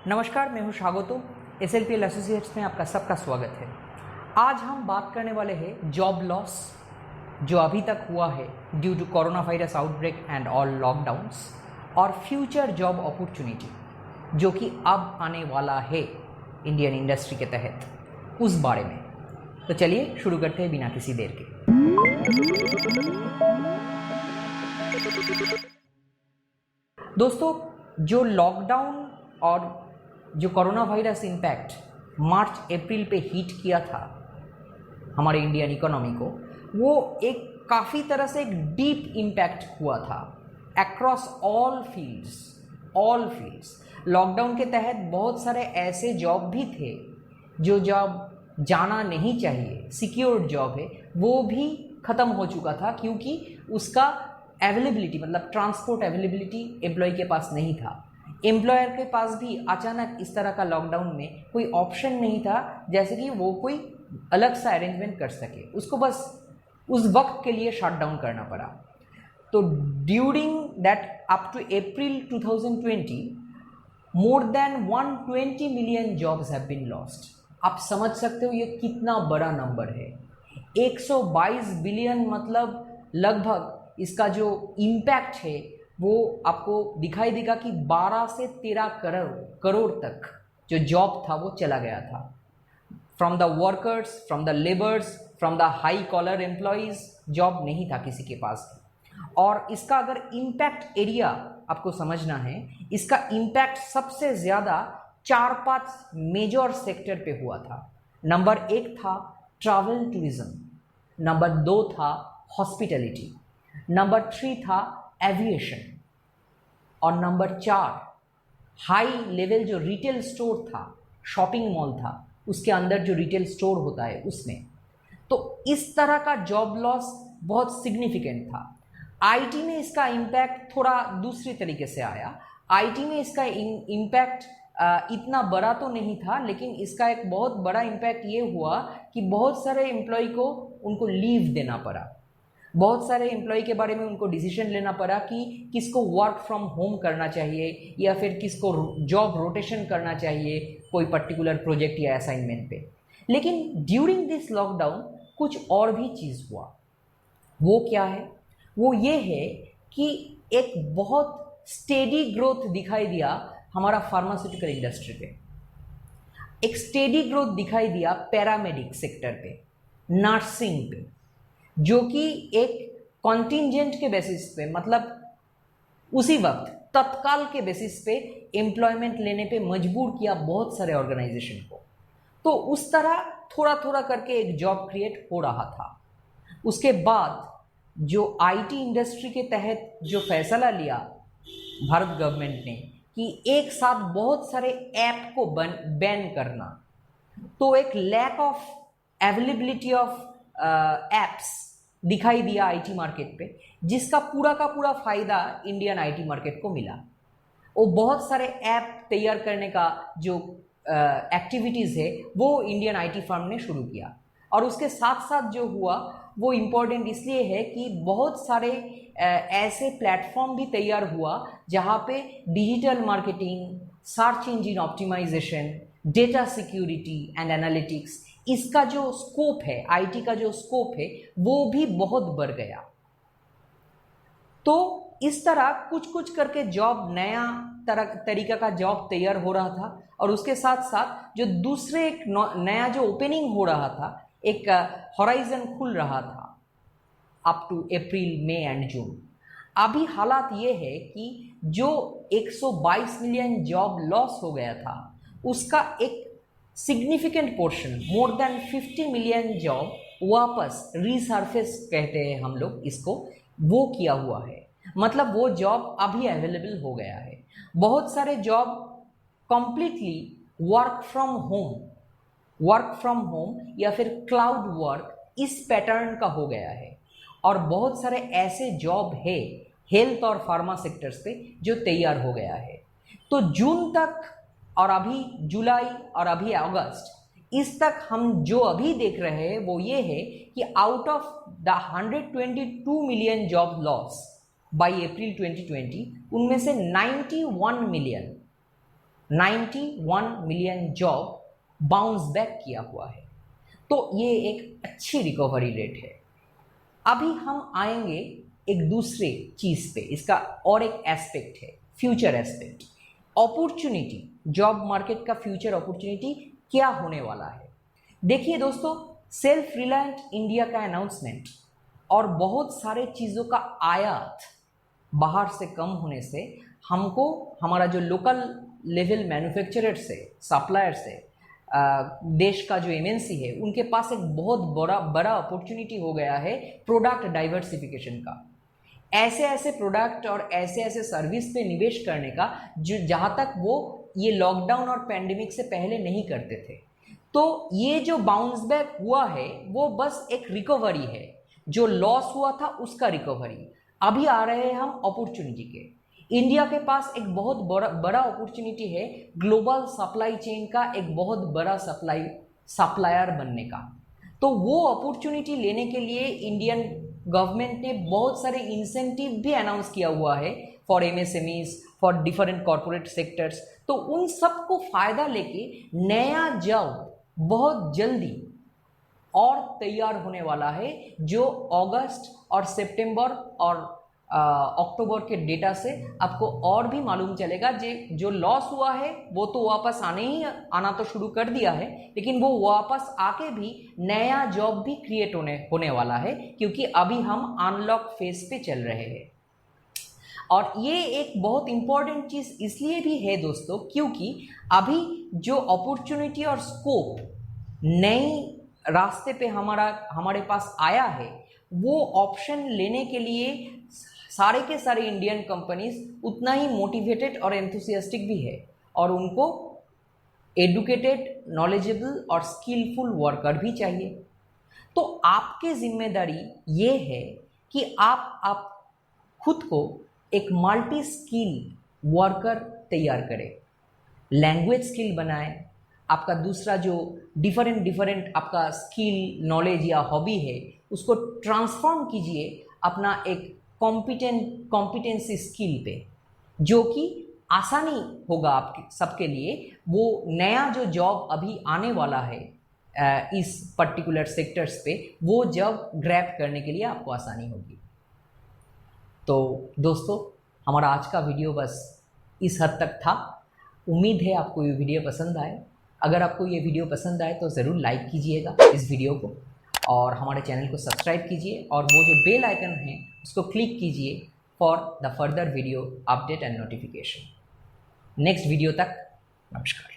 नमस्कार, मैं हूं स्वागतो। SLPL एसोसिएट्स में आपका सबका स्वागत है। आज हम बात करने वाले हैं जॉब लॉस जो अभी तक हुआ है due to coronavirus outbreak and all lockdowns, और फ्यूचर जॉब अपॉर्चुनिटी जो कि अब आने वाला है इंडियन इंडस्ट्री के तहत, उस बारे में। तो चलिए शुरू करते हैं बिना किसी देर के। दोस्तों, जो लॉकडाउन और जो कोरोना वायरस इम्पैक्ट मार्च अप्रैल पे हिट किया था हमारे इंडियन इकोनॉमी को, वो एक काफ़ी तरह से एक डीप इम्पैक्ट हुआ था अक्रॉस ऑल फील्ड्स। लॉकडाउन के तहत बहुत सारे ऐसे जॉब भी थे जो जॉब जाना नहीं चाहिए, सिक्योर्ड जॉब है, वो भी ख़त्म हो चुका था क्योंकि उसका अवेलेबिलिटी मतलब ट्रांसपोर्ट अवेलेबिलिटी एम्प्लॉय के पास नहीं था। एम्प्लॉयर के पास भी अचानक इस तरह का लॉकडाउन में कोई ऑप्शन नहीं था जैसे कि वो कोई अलग सा अरेंजमेंट कर सके, उसको बस उस वक्त के लिए शट डाउन करना पड़ा। तो during that up to April 2020 more than 120 million jobs have been lost. आप समझ सकते हो ये कितना बड़ा नंबर है। 122 बिलियन मतलब लगभग इसका जो इम्पैक्ट है वो आपको दिखाई देगा कि 12 से 13 करोड़ तक जो जॉब था वो चला गया था। From the workers, from the labours, from the high collar employees job नहीं था किसी के पास। और इसका अगर इम्पैक्ट एरिया आपको समझना है, इसका इम्पैक्ट सबसे ज़्यादा 4-5 मेजर सेक्टर पे हुआ था। नंबर 1 था ट्रैवल टूरिज्म, नंबर 2 था हॉस्पिटैलिटी, नंबर 3 था एविएशन, और नंबर 4 हाई लेवल जो रिटेल स्टोर था, शॉपिंग मॉल था, उसके अंदर जो रिटेल स्टोर होता है उसमें। तो इस तरह का जॉब लॉस बहुत सिग्निफिकेंट था। आईटी में इसका इम्पैक्ट थोड़ा दूसरी तरीके से आया। आईटी में इसका इम्पैक्ट इतना बड़ा तो नहीं था, लेकिन इसका एक बहुत बड़ा इम्पैक्ट ये हुआ कि बहुत सारे एम्प्लॉय को उनको लीव देना पड़ा। बहुत सारे एम्प्लॉय के बारे में उनको डिसीजन लेना पड़ा कि किसको वर्क फ्रॉम होम करना चाहिए या फिर किसको जॉब रोटेशन करना चाहिए कोई पर्टिकुलर प्रोजेक्ट या असाइनमेंट पे। लेकिन ड्यूरिंग दिस लॉकडाउन कुछ और भी चीज़ हुआ। वो क्या है? वो ये है कि एक बहुत स्टेडी ग्रोथ दिखाई दिया हमारा फार्मास्यूटिकल इंडस्ट्री पे। एक स्टेडी ग्रोथ दिखाई दिया पैरामेडिक सेक्टर पे, नर्सिंग पे, जो कि एक कॉन्टिजेंट के बेसिस पे मतलब उसी वक्त तत्काल के बेसिस पे एम्प्लॉयमेंट लेने पे मजबूर किया बहुत सारे ऑर्गेनाइजेशन को। तो उस तरह थोड़ा थोड़ा करके एक जॉब क्रिएट हो रहा था। उसके बाद जो आईटी इंडस्ट्री के तहत जो फैसला लिया भारत गवर्नमेंट ने कि एक साथ बहुत सारे ऐप को बैन करना, तो एक lack of availability of apps दिखाई दिया आईटी मार्केट पे, जिसका पूरा का पूरा फायदा इंडियन आईटी मार्केट को मिला। वो बहुत सारे ऐप तैयार करने का जो एक्टिविटीज़ है वो इंडियन आईटी फर्म ने शुरू किया। और उसके साथ साथ जो हुआ वो इम्पोर्टेंट इसलिए है कि बहुत सारे ऐसे प्लेटफॉर्म भी तैयार हुआ जहाँ पे digital marketing, search engine optimisation, data security and analytics, इसका जो स्कोप है, आईटी का जो स्कोप है, वो भी बहुत बढ़ गया। तो इस तरह कुछ कुछ करके जॉब नया तरीका का जॉब तैयार हो रहा था, और उसके साथ साथ जो दूसरे एक नया जो ओपनिंग हो रहा था, एक हॉराइजन खुल रहा था up to April, May and June. अभी हालात ये है कि जो 122 मिलियन जॉब लॉस हो गया था, उसका एक significant portion, more than 50 million job वापस रीसर्फेस कहते हैं हम लोग इसको, वो किया हुआ है। मतलब वो जॉब अभी अवेलेबल हो गया है। बहुत सारे job completely work from home या फिर क्लाउड वर्क इस पैटर्न का हो गया है। और बहुत सारे ऐसे जॉब है हेल्थ और फार्मा सेक्टर्स पे जो तैयार हो गया है। तो जून तक और अभी जुलाई और अभी अगस्त, इस तक हम जो अभी देख रहे हैं वो ये है कि out of the 122 million job loss by April 2020, उनमें से 91 91 मिलियन जॉब बाउंस बैक किया हुआ है। तो ये एक अच्छी रिकवरी रेट है। अभी हम आएंगे एक दूसरे चीज़ पे, इसका और एक एस्पेक्ट है future aspect, opportunity, job market का फ्यूचर अपॉर्चुनिटी क्या होने वाला है। देखिए दोस्तों, सेल्फ रिलायंट इंडिया का अनाउंसमेंट और बहुत सारे चीज़ों का आयात बाहर से कम होने से हमको हमारा जो लोकल लेवल मैन्युफैक्चरर से, सप्लायर से, देश का जो एमएनसी है, उनके पास एक बहुत बड़ा अपॉर्चुनिटी हो गया है प्रोडक्ट डाइवर्सिफिकेशन का। ऐसे ऐसे प्रोडक्ट और ऐसे ऐसे सर्विस पे निवेश करने का जो जहाँ तक वो ये लॉकडाउन और पैंडेमिक से पहले नहीं करते थे। तो ये जो बाउंस बैक हुआ है वो बस एक रिकवरी है, जो लॉस हुआ था उसका रिकवरी। अभी आ रहे हैं हम अपॉर्चुनिटी के। इंडिया के पास एक बहुत बड़ा अपॉर्चुनिटी है ग्लोबल सप्लाई चेन का एक बहुत बड़ा सप्लायर बनने का। तो वो अपॉर्चुनिटी लेने के लिए इंडियन गवर्नमेंट ने बहुत सारे इंसेंटिव भी अनाउंस किया हुआ है for MSMEs, for different corporate sectors. तो उन सब को फायदा लेके नया जॉब बहुत जल्दी और तैयार होने वाला है, जो अगस्त और सितंबर और अक्टूबर के डेटा से आपको और भी मालूम चलेगा। जो लॉस हुआ है वो तो वापस आना तो शुरू कर दिया है, लेकिन वो वापस आके भी नया जॉब भी क्रिएट होने वाला है, क्योंकि अभी हम अनलॉक फेज पे चल रहे हैं। और ये एक बहुत इंपॉर्टेंट चीज़ इसलिए भी है दोस्तों, क्योंकि अभी जो अपॉर्चुनिटी और स्कोप नई रास्ते पे हमारे पास आया है, वो ऑप्शन लेने के लिए सारे के सारे इंडियन कंपनीज उतना ही मोटिवेटेड और एंथुसियास्टिक भी है, और उनको एडुकेटेड, नॉलेजेबल और स्किलफुल वर्कर भी चाहिए। तो आपकी जिम्मेदारी ये है कि आप खुद को एक मल्टी स्किल वर्कर तैयार करें, लैंग्वेज स्किल बनाएं, आपका दूसरा जो डिफरेंट आपका स्किल, नॉलेज या हॉबी है उसको ट्रांसफॉर्म कीजिए अपना एक कॉम्पिटेंसी स्किल पे, जो कि आसानी होगा आपके सबके लिए। वो नया जो जॉब अभी आने वाला है इस पर्टिकुलर सेक्टर्स पे, वो जॉब ग्रैब करने के लिए आपको आसानी होगी। तो दोस्तों, हमारा आज का वीडियो बस इस हद तक था। उम्मीद है आपको ये वीडियो पसंद आए। अगर आपको ये वीडियो पसंद आए तो ज़रूर लाइक कीजिएगा इस वीडियो को, और हमारे चैनल को सब्सक्राइब कीजिए, और वो जो बेल आइकन है उसको क्लिक कीजिए for the further video update and notification. Next video तक नमस्कार।